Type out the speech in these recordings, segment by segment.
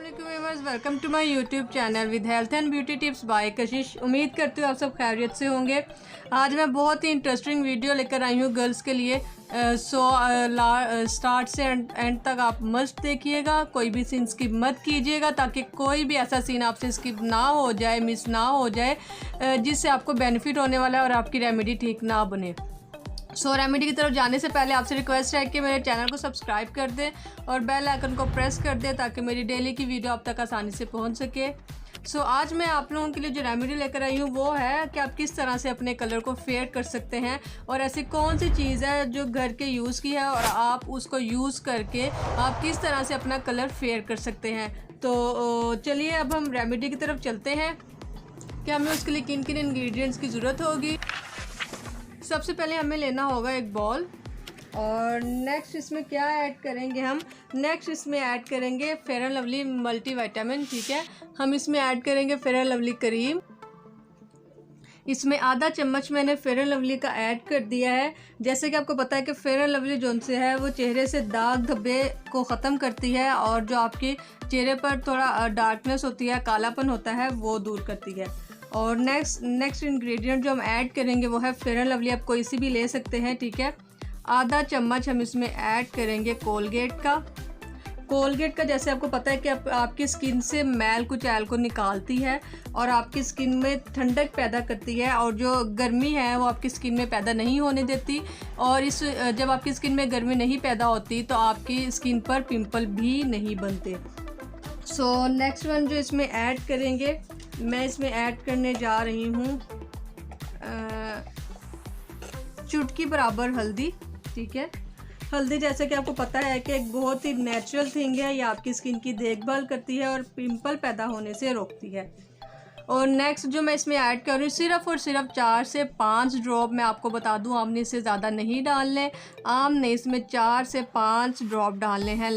Viewers, welcome to my YouTube channel with health and beauty tips by Kashish. उम्मीद करती हूँ आप सब खैरियत से होंगे। आज मैं बहुत ही इंटरेस्टिंग वीडियो लेकर आई हूँ गर्ल्स के लिए। स्टार्ट से एंड तक आप मस्ट देखिएगा, कोई भी सीन स्किप मत कीजिएगा ताकि कोई भी ऐसा सीन आपसे स्किप ना हो जाए, मिस ना हो जाए, जिससे आपको बेनिफिट होने वाला है और आपकी रेमेडी ठीक ना बने। रेमेडी की तरफ जाने से पहले आपसे रिक्वेस्ट है कि मेरे चैनल को सब्सक्राइब कर दें और बेल आइकन को प्रेस कर दें ताकि मेरी डेली की वीडियो आप तक आसानी से पहुंच सके। आज मैं आप लोगों के लिए जो रेमेडी लेकर आई हूँ वो है कि आप किस तरह से अपने कलर को फेयर कर सकते हैं और ऐसी कौन सी चीज़ है जो घर के यूज़ की है और आप उसको यूज़ करके आप किस तरह से अपना कलर फेयर कर सकते हैं। तो चलिए अब हम रेमेडी की तरफ चलते हैं कि हमें उसके लिए किन किन इंग्रेडिएंट्स की ज़रूरत होगी। सबसे पहले हमें लेना होगा एक बॉल और नेक्स्ट इसमें क्या ऐड करेंगे नेक्स्ट इसमें ऐड करेंगे फेयर एंड लवली मल्टीविटामिन। ठीक है, हम इसमें ऐड करेंगे फेयर एंड लवली क्रीम। इसमें आधा चम्मच मैंने फेयर एंड लवली का ऐड कर दिया है। जैसे कि आपको पता है कि फेयर एंड लवली जोन से है वो चेहरे से दाग धब्बे को ख़त्म करती है और जो आपके चेहरे पर थोड़ा डार्कनेस होती है, कालापन होता है, वो दूर करती है। और नेक्स्ट इंग्रेडिएंट जो हम ऐड करेंगे वो है फेयर एंड लवली। आप कोई सी भी ले सकते हैं। ठीक है, आधा चम्मच हम इसमें ऐड करेंगे कोलगेट का। जैसे आपको पता है कि आपकी स्किन से मैल कुचैल को निकालती है और आपकी स्किन में ठंडक पैदा करती है और जो गर्मी है वो आपकी स्किन में पैदा नहीं होने देती। और जब आपकी स्किन में गर्मी नहीं पैदा होती तो आपकी स्किन पर पिंपल भी नहीं बनते। नेक्स्ट वन जो इसमें ऐड करेंगे, मैं इसमें ऐड करने जा रही हूँ चुटकी बराबर हल्दी। ठीक है, हल्दी जैसे कि आपको पता है कि एक बहुत ही नेचुरल थिंग है, ये आपकी स्किन की देखभाल करती है और पिंपल पैदा होने से रोकती है। और नेक्स्ट जो मैं इसमें ऐड कर रही हूँ सिर्फ और सिर्फ 4 से 5 ड्रॉप। मैं आपको बता दूँ आपने इससे ज़्यादा नहीं डालने, आपने इसमें 4 से 5 ड्रॉप डालने हैं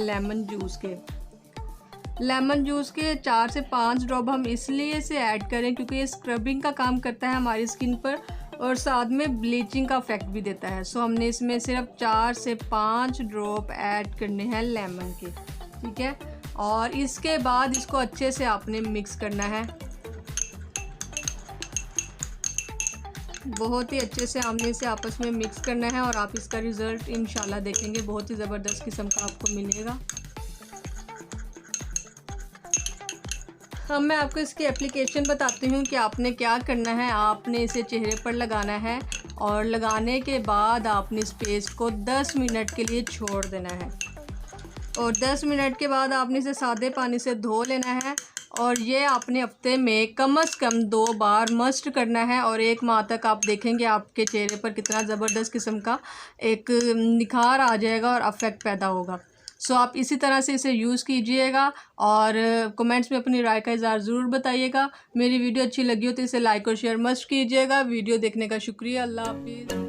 लेमन जूस के 4 से 5 ड्रॉप हम इसलिए से ऐड करें क्योंकि ये स्क्रबिंग का काम करता है हमारी स्किन पर और साथ में ब्लीचिंग का इफेक्ट भी देता है। हमने इसमें सिर्फ 4 से 5 ड्रॉप ऐड करने हैं लेमन के। ठीक है, और इसके बाद इसको अच्छे से आपने मिक्स करना है, बहुत ही अच्छे से हमने इसे आपस में मिक्स करना है और आप इसका रिज़ल्ट इंशाल्लाह देखेंगे, बहुत ही ज़बरदस्त किस्म का आपको मिलेगा। अब मैं आपको इसकी एप्लीकेशन बताती हूँ कि आपने क्या करना है। आपने इसे चेहरे पर लगाना है और लगाने के बाद आपने इस पेस्ट को 10 मिनट के लिए छोड़ देना है और 10 मिनट के बाद आपने इसे सादे पानी से धो लेना है और ये आपने हफ्ते में कम से कम 2 बार मस्ट करना है और 1 माह तक आप देखेंगे आपके चेहरे पर कितना ज़बरदस्त किस्म का एक निखार आ जाएगा और अफेक्ट पैदा होगा। आप इसी तरह से इसे यूज़ कीजिएगा और कमेंट्स में अपनी राय का इज़हार ज़रूर बताइएगा। मेरी वीडियो अच्छी लगी हो तो इसे लाइक और शेयर मस्ट कीजिएगा। वीडियो देखने का शुक्रिया। अल्लाह हाफिज़।